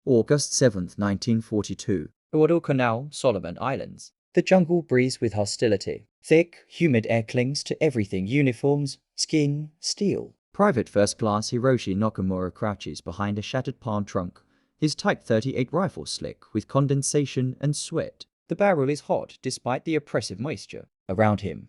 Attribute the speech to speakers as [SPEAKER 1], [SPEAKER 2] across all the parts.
[SPEAKER 1] August 7, 1942.
[SPEAKER 2] Guadalcanal, Solomon Islands. The jungle breathes with hostility. Thick, humid air clings to everything: uniforms, skin, steel.
[SPEAKER 1] Private First Class Hiroshi Nakamura crouches behind a shattered palm trunk, his Type 38 rifle slick with condensation and sweat.
[SPEAKER 2] The barrel is hot despite the oppressive moisture around him.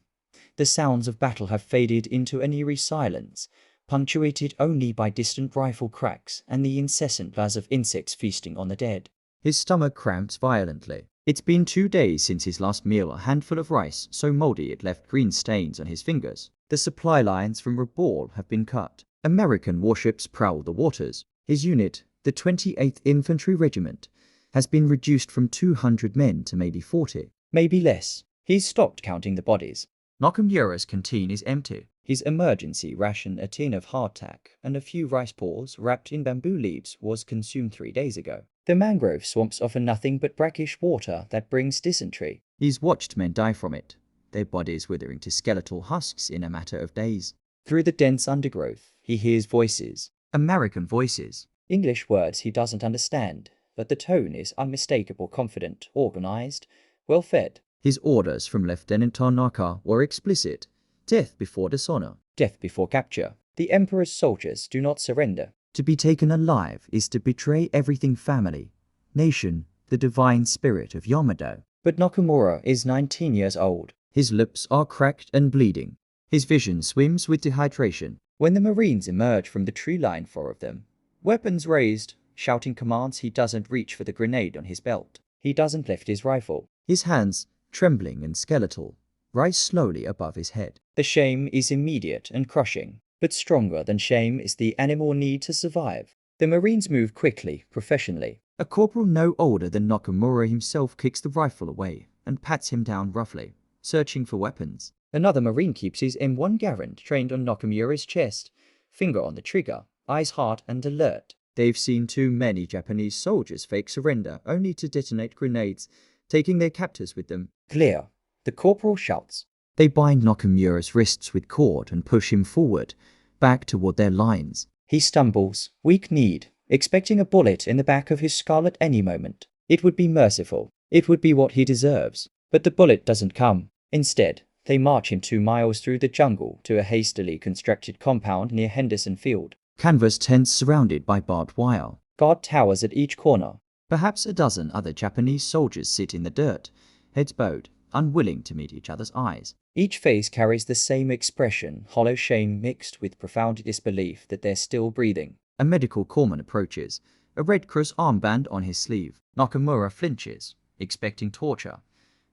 [SPEAKER 2] The sounds of battle have faded into an eerie silence, punctuated only by distant rifle cracks and the incessant buzz of insects feasting on the dead.
[SPEAKER 1] His stomach cramps violently. It's been 2 days since his last meal, a handful of rice so moldy it left green stains on his fingers. The supply lines from Rabaul have been cut. American warships prowl the waters. His unit, the 28th Infantry Regiment, has been reduced from 200 men to maybe 40.
[SPEAKER 2] Maybe less. He's stopped counting the bodies.
[SPEAKER 1] Nakamura's canteen is empty.
[SPEAKER 2] His emergency ration, a tin of hardtack and a few rice balls wrapped in bamboo leaves, was consumed 3 days ago. The mangrove swamps offer nothing but brackish water that brings dysentery.
[SPEAKER 1] He's watched men die from it, their bodies withering to skeletal husks in a matter of days.
[SPEAKER 2] Through the dense undergrowth, he hears voices.
[SPEAKER 1] American voices.
[SPEAKER 2] English words he doesn't understand, but the tone is unmistakable, confident, organized, well-fed.
[SPEAKER 1] His orders from Lieutenant Tanaka were explicit: death before dishonor.
[SPEAKER 2] Death before capture. The Emperor's soldiers do not surrender.
[SPEAKER 1] To be taken alive is to betray everything: family, nation, the divine spirit of Yamado.
[SPEAKER 2] But Nakamura is 19 years old.
[SPEAKER 1] His lips are cracked and bleeding. His vision swims with dehydration.
[SPEAKER 2] When the Marines emerge from the tree line, 4 of them, weapons raised, shouting commands, he doesn't reach for the grenade on his belt. He doesn't lift his rifle.
[SPEAKER 1] His hands, trembling and skeletal, rise slowly above his head.
[SPEAKER 2] The shame is immediate and crushing, but stronger than shame is the animal need to survive. The Marines move quickly, professionally.
[SPEAKER 1] A corporal no older than Nakamura himself kicks the rifle away and pats him down roughly, searching for weapons.
[SPEAKER 2] Another Marine keeps his M1 Garand trained on Nakamura's chest, finger on the trigger, eyes hard and alert.
[SPEAKER 1] They've seen too many Japanese soldiers fake surrender only to detonate grenades, taking their captors with them.
[SPEAKER 2] Clear, the corporal shouts.
[SPEAKER 1] They bind Nakamura's wrists with cord and push him forward, back toward their lines.
[SPEAKER 2] He stumbles, weak-kneed, expecting a bullet in the back of his skull at any moment. It would be merciful. It would be what he deserves. But the bullet doesn't come. Instead, they march him 2 miles through the jungle to a hastily constructed compound near Henderson Field.
[SPEAKER 1] Canvas tents surrounded by barbed wire.
[SPEAKER 2] Guard towers at each corner.
[SPEAKER 1] Perhaps a dozen other Japanese soldiers sit in the dirt, heads bowed, unwilling to meet each other's eyes.
[SPEAKER 2] Each face carries the same expression, hollow shame mixed with profound disbelief that they're still breathing.
[SPEAKER 1] A medical corpsman approaches, a Red Cross armband on his sleeve. Nakamura flinches, expecting torture,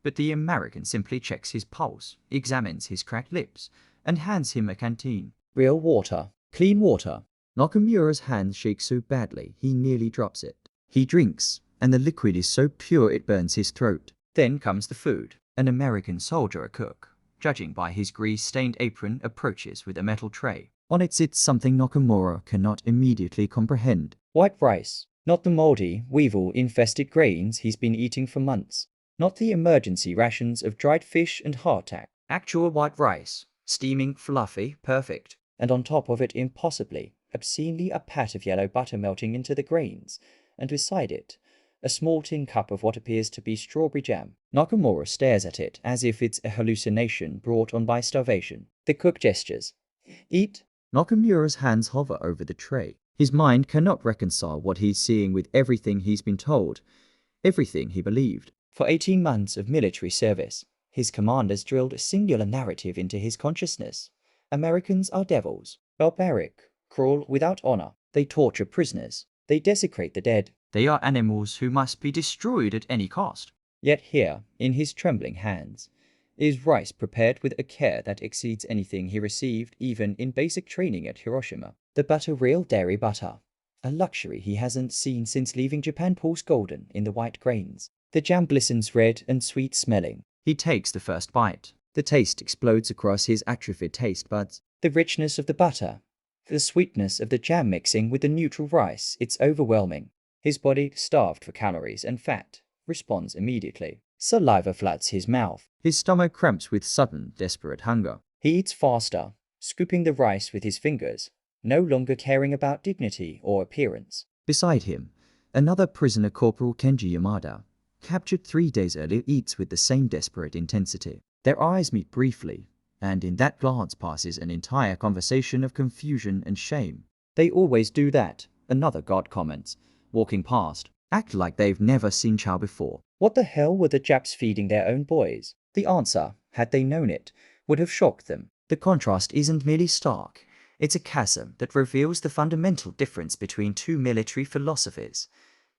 [SPEAKER 1] but the American simply checks his pulse, examines his cracked lips, and hands him a canteen.
[SPEAKER 2] Real water. Clean water.
[SPEAKER 1] Nakamura's hand shakes so badly he nearly drops it. He drinks, and the liquid is so pure it burns his throat.
[SPEAKER 2] Then comes the food.
[SPEAKER 1] An American soldier, a cook, judging by his grease-stained apron, approaches with a metal tray. On it sits something Nakamura cannot immediately comprehend.
[SPEAKER 2] White rice. Not the moldy, weevil-infested grains he's been eating for months. Not the emergency rations of dried fish and hardtack. Actual white rice. Steaming, fluffy, perfect. And on top of it, impossibly, obscenely, a pat of yellow butter melting into the grains. And beside it, a small tin cup of what appears to be strawberry jam. Nakamura stares at it as if it's a hallucination brought on by starvation. The cook gestures. Eat.
[SPEAKER 1] Nakamura's hands hover over the tray. His mind cannot reconcile what he's seeing with everything he's been told, everything he believed.
[SPEAKER 2] For 18 months of military service, his commanders drilled a singular narrative into his consciousness. Americans are devils, barbaric, cruel, without honor. They torture prisoners. They desecrate the dead.
[SPEAKER 1] They are animals who must be destroyed at any cost.
[SPEAKER 2] Yet here, in his trembling hands, is rice prepared with a care that exceeds anything he received even in basic training at Hiroshima. The butter, real dairy butter. A luxury he hasn't seen since leaving Japan, pulls golden in the white grains. The jam glistens red and sweet smelling.
[SPEAKER 1] He takes the first bite. The taste explodes across his atrophied taste buds.
[SPEAKER 2] The richness of the butter. The sweetness of the jam mixing with the neutral rice, it's overwhelming. His body, starved for calories and fat, responds immediately. Saliva floods his mouth.
[SPEAKER 1] His stomach cramps with sudden, desperate hunger.
[SPEAKER 2] He eats faster, scooping the rice with his fingers, no longer caring about dignity or appearance.
[SPEAKER 1] Beside him, Another prisoner, Corporal Kenji Yamada, captured 3 days earlier, eats with the same desperate intensity. Their eyes meet briefly, and in that glance passes an entire conversation of confusion and shame.
[SPEAKER 2] They always do that, another guard comments, walking past.
[SPEAKER 1] Act like they've never seen chow before.
[SPEAKER 2] What the hell were the Japs feeding their own boys? The answer, had they known it, would have shocked them.
[SPEAKER 1] The contrast isn't merely stark, it's a chasm that reveals the fundamental difference between two military philosophies,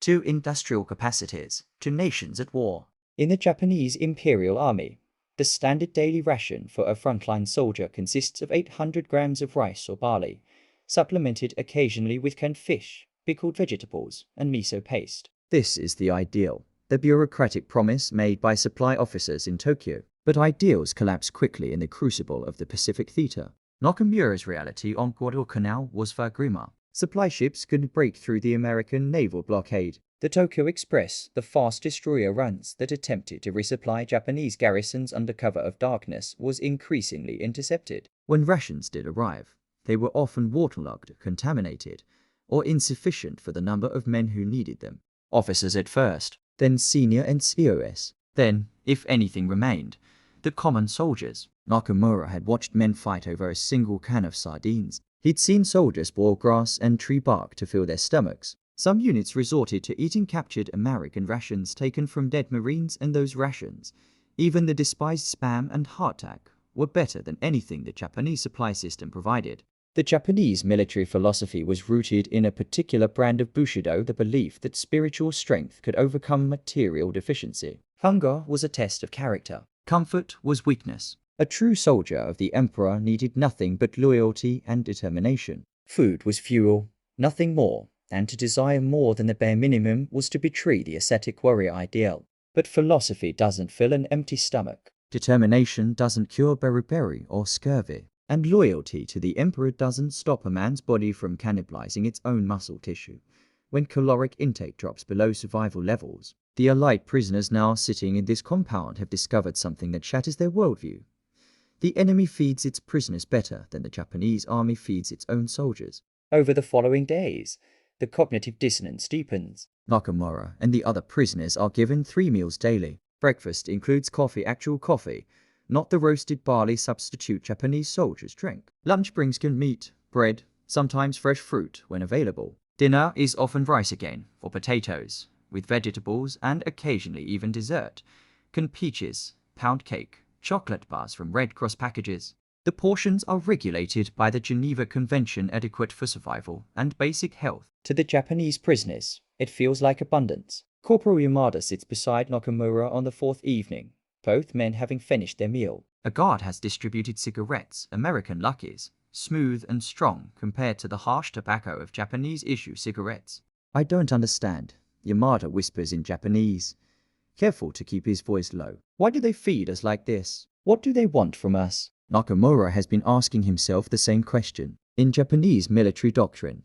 [SPEAKER 1] two industrial capacities, two nations at war.
[SPEAKER 2] In the Japanese Imperial Army, the standard daily ration for a frontline soldier consists of 800 grams of rice or barley, supplemented occasionally with canned fish, pickled vegetables, and miso paste.
[SPEAKER 1] This is the ideal, the bureaucratic promise made by supply officers in Tokyo. But ideals collapse quickly in the crucible of the Pacific Theater. Nakamura's reality on Guadalcanal was far grimmer. Supply ships couldn't break through the American naval blockade.
[SPEAKER 2] The Tokyo Express, the fast destroyer runs that attempted to resupply Japanese garrisons under cover of darkness, was increasingly intercepted.
[SPEAKER 1] When rations did arrive, they were often waterlogged, contaminated, or insufficient for the number of men who needed them. Officers at first, then senior and COS, then, if anything remained, the common soldiers. Nakamura had watched men fight over a single can of sardines. He'd seen soldiers boil grass and tree bark to fill their stomachs. Some units resorted to eating captured American rations taken from dead Marines, and those rations, even the despised Spam and hardtack, were better than anything the Japanese supply system provided.
[SPEAKER 2] The Japanese military philosophy was rooted in a particular brand of Bushido, the belief that spiritual strength could overcome material deficiency. Hunger was a test of character.
[SPEAKER 1] Comfort was weakness.
[SPEAKER 2] A true soldier of the emperor needed nothing but loyalty and determination. Food was fuel, nothing more, and to desire more than the bare minimum was to betray the ascetic warrior ideal. But philosophy doesn't fill an empty stomach.
[SPEAKER 1] Determination doesn't cure beriberi or scurvy. And loyalty to the emperor doesn't stop a man's body from cannibalizing its own muscle tissue when caloric intake drops below survival levels. The Allied prisoners now sitting in this compound have discovered something that shatters their worldview. The enemy feeds its prisoners better than the Japanese army feeds its own soldiers.
[SPEAKER 2] Over the following days, the cognitive dissonance deepens.
[SPEAKER 1] Nakamura and the other prisoners are given 3 meals daily. Breakfast includes coffee, actual coffee, not the roasted barley substitute Japanese soldiers drink. Lunch brings canned meat, bread, sometimes fresh fruit when available. Dinner is often rice again, or potatoes, with vegetables and occasionally even dessert, canned peaches, pound cake, chocolate bars from Red Cross packages. The portions are regulated by the Geneva Convention, adequate for survival and basic health.
[SPEAKER 2] To the Japanese prisoners, it feels like abundance. Corporal Yamada sits beside Nakamura on the 4th evening, both men having finished their meal.
[SPEAKER 1] A guard has distributed cigarettes, American Luckies, smooth and strong compared to the harsh tobacco of Japanese-issue cigarettes. I don't understand, Yamada whispers in Japanese, careful to keep his voice low. Why do they feed us like this?
[SPEAKER 2] What do they want from us?
[SPEAKER 1] Nakamura has been asking himself the same question. In Japanese military doctrine,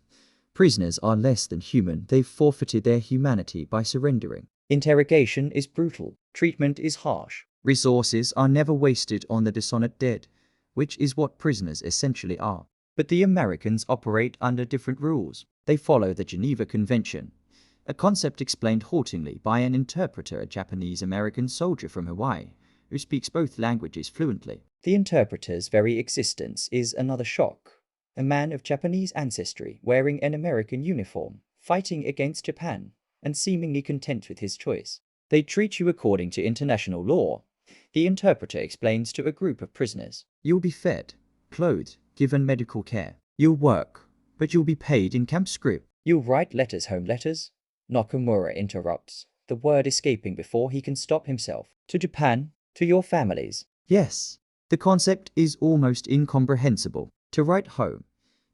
[SPEAKER 1] prisoners are less than human. They've forfeited their humanity by surrendering.
[SPEAKER 2] Interrogation is brutal. Treatment is harsh.
[SPEAKER 1] Resources are never wasted on the dishonored dead, which is what prisoners essentially are. But the Americans operate under different rules. They follow the Geneva Convention, a concept explained haltingly by an interpreter, a Japanese-American soldier from Hawaii, who speaks both languages fluently.
[SPEAKER 2] The interpreter's very existence is another shock. A man of Japanese ancestry wearing an American uniform, fighting against Japan, and seemingly content with his choice. They treat you according to international law, the interpreter explains to a group of prisoners.
[SPEAKER 1] You'll be fed, clothed, given medical care. You'll work, but you'll be paid in camp script.
[SPEAKER 2] You'll write letters, home letters? Nakamura interrupts, the word escaping before he can stop himself. To Japan, to your families.
[SPEAKER 1] Yes, the concept is almost incomprehensible. To write home,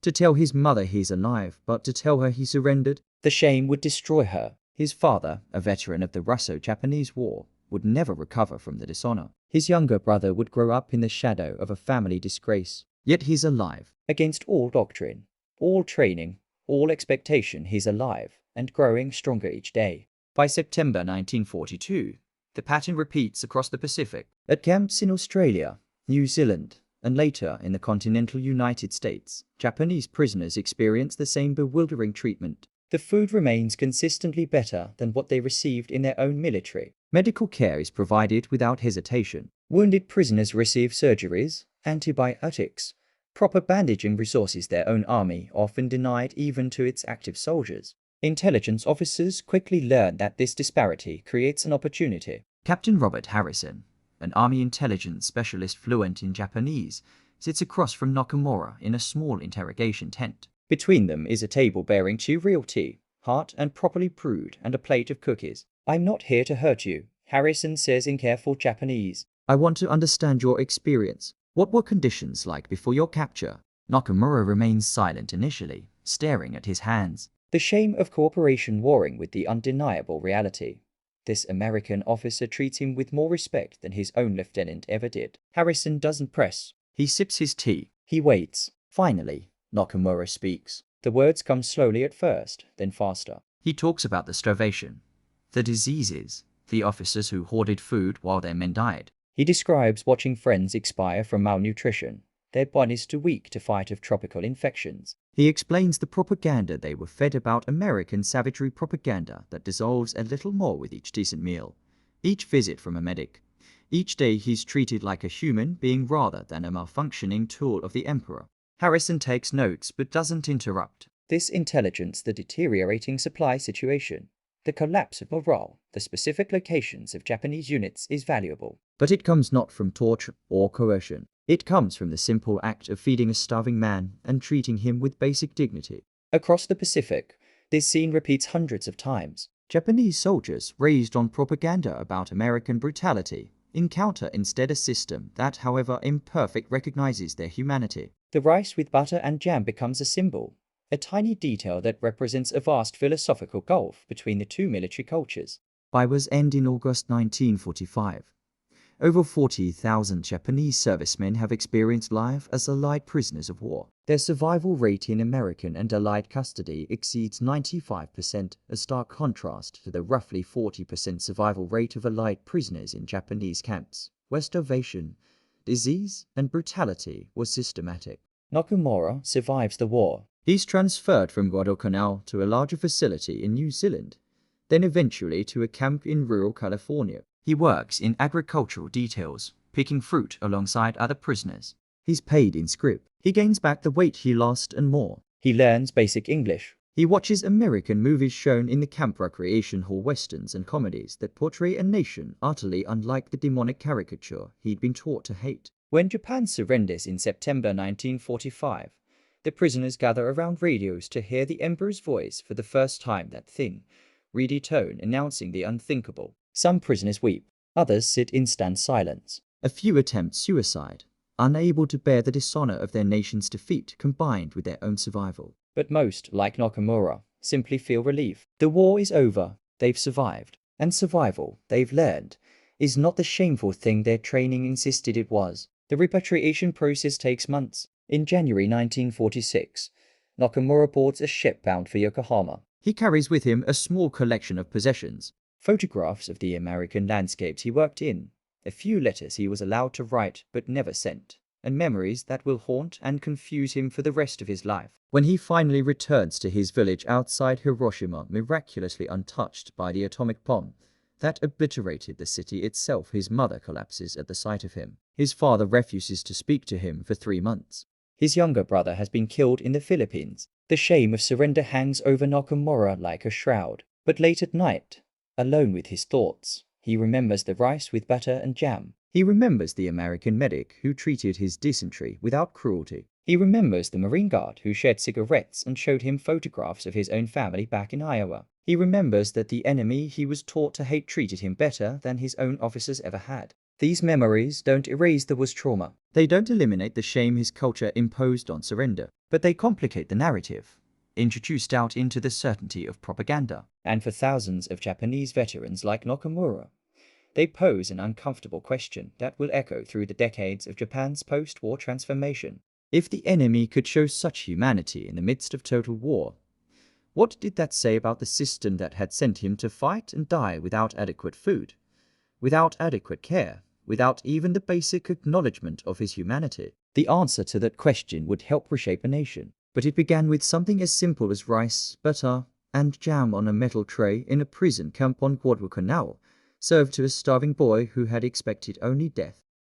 [SPEAKER 1] to tell his mother he's alive, but to tell her he surrendered.
[SPEAKER 2] The shame would destroy her.
[SPEAKER 1] His father, a veteran of the Russo-Japanese War, would never recover from the dishonor. His younger brother would grow up in the shadow of a family disgrace. Yet he's alive.
[SPEAKER 2] Against all doctrine, all training, all expectation, he's alive and growing stronger each day.
[SPEAKER 1] By September 1942, the pattern repeats across the Pacific. At camps in Australia, New Zealand, and later in the continental United States, Japanese prisoners experience the same bewildering treatment.
[SPEAKER 2] The food remains consistently better than what they received in their own military.
[SPEAKER 1] Medical care is provided without hesitation.
[SPEAKER 2] Wounded prisoners receive surgeries, antibiotics, proper bandaging resources their own army often denied even to its active soldiers. Intelligence officers quickly learn that this disparity creates an opportunity.
[SPEAKER 1] Captain Robert Harrison, an Army intelligence specialist fluent in Japanese, sits across from Nakamura in a small interrogation tent.
[SPEAKER 2] Between them is a table bearing 2 real tea, hot and properly brewed, and a plate of cookies. "I'm not here to hurt you," Harrison says in careful Japanese.
[SPEAKER 1] "I want to understand your experience. What were conditions like before your capture?" Nakamura remains silent initially, staring at his hands.
[SPEAKER 2] The shame of cooperation warring with the undeniable reality. This American officer treats him with more respect than his own lieutenant ever did. Harrison doesn't press.
[SPEAKER 1] He sips his tea.
[SPEAKER 2] He waits.
[SPEAKER 1] Finally, Nakamura speaks.
[SPEAKER 2] The words come slowly at first, then faster.
[SPEAKER 1] He talks about the starvation, the diseases, the officers who hoarded food while their men died.
[SPEAKER 2] He describes watching friends expire from malnutrition, their bodies too weak to fight off tropical infections.
[SPEAKER 1] He explains the propaganda they were fed about American savagery propaganda that dissolves a little more with each decent meal, each visit from a medic. Each day he's treated like a human being rather than a malfunctioning tool of the emperor. Harrison takes notes but doesn't interrupt.
[SPEAKER 2] This intelligence, the deteriorating supply situation, the collapse of morale, the specific locations of Japanese units is valuable.
[SPEAKER 1] But it comes not from torture or coercion. It comes from the simple act of feeding a starving man and treating him with basic dignity.
[SPEAKER 2] Across the Pacific, this scene repeats hundreds of times.
[SPEAKER 1] Japanese soldiers, raised on propaganda about American brutality, encounter instead a system that, however imperfect, recognizes their humanity.
[SPEAKER 2] The rice with butter and jam becomes a symbol, a tiny detail that represents a vast philosophical gulf between the two military cultures.
[SPEAKER 1] By war's end in August 1945, over 40,000 Japanese servicemen have experienced life as Allied prisoners of war. Their survival rate in American and Allied custody exceeds 95%, a stark contrast to the roughly 40% survival rate of Allied prisoners in Japanese camps, where starvation, disease, and brutality was systematic.
[SPEAKER 2] Nakamura survives the war.
[SPEAKER 1] He's transferred from Guadalcanal to a larger facility in New Zealand, then eventually to a camp in rural California. He works in agricultural details, picking fruit alongside other prisoners. He's paid in scrip. He gains back the weight he lost and more.
[SPEAKER 2] He learns basic English.
[SPEAKER 1] He watches American movies shown in the camp recreation hall westerns and comedies that portray a nation utterly unlike the demonic caricature he'd been taught to hate.
[SPEAKER 2] When Japan surrenders in September 1945, the prisoners gather around radios to hear the emperor's voice for the first time, that thin, reedy tone announcing the unthinkable. Some prisoners weep, others sit in stunned silence.
[SPEAKER 1] A few attempt suicide, unable to bear the dishonor of their nation's defeat combined with their own survival.
[SPEAKER 2] But most, like Nakamura, simply feel relief. The war is over, they've survived. And survival, they've learned, is not the shameful thing their training insisted it was. The repatriation process takes months. In January 1946, Nakamura boards a ship bound for Yokohama.
[SPEAKER 1] He carries with him a small collection of possessions.
[SPEAKER 2] Photographs of the American landscapes he worked in, a few letters he was allowed to write but never sent, and memories that will haunt and confuse him for the rest of his life.
[SPEAKER 1] When he finally returns to his village outside Hiroshima, miraculously untouched by the atomic bomb that obliterated the city itself, his mother collapses at the sight of him. His father refuses to speak to him for 3 months.
[SPEAKER 2] His younger brother has been killed in the Philippines. The shame of surrender hangs over Nakamura like a shroud. But late at night, alone with his thoughts, he remembers the rice with butter and jam.
[SPEAKER 1] He remembers the American medic who treated his dysentery without cruelty.
[SPEAKER 2] He remembers the Marine Guard who shared cigarettes and showed him photographs of his own family back in Iowa. He remembers that the enemy he was taught to hate treated him better than his own officers ever had. These memories don't erase the war's trauma.
[SPEAKER 1] They don't eliminate the shame his culture imposed on surrender, but they complicate the narrative, introduced out into the certainty of propaganda.
[SPEAKER 2] And for thousands of Japanese veterans like Nakamura, they pose an uncomfortable question that will echo through the decades of Japan's post-war transformation.
[SPEAKER 1] If the enemy could show such humanity in the midst of total war, what did that say about the system that had sent him to fight and die without adequate food, without adequate care, without even the basic acknowledgement of his humanity?
[SPEAKER 2] The answer to that question would help reshape a nation.
[SPEAKER 1] But it began with something as simple as rice, butter, and jam on a metal tray in a prison camp on Guadalcanal served to a starving boy who had expected only death.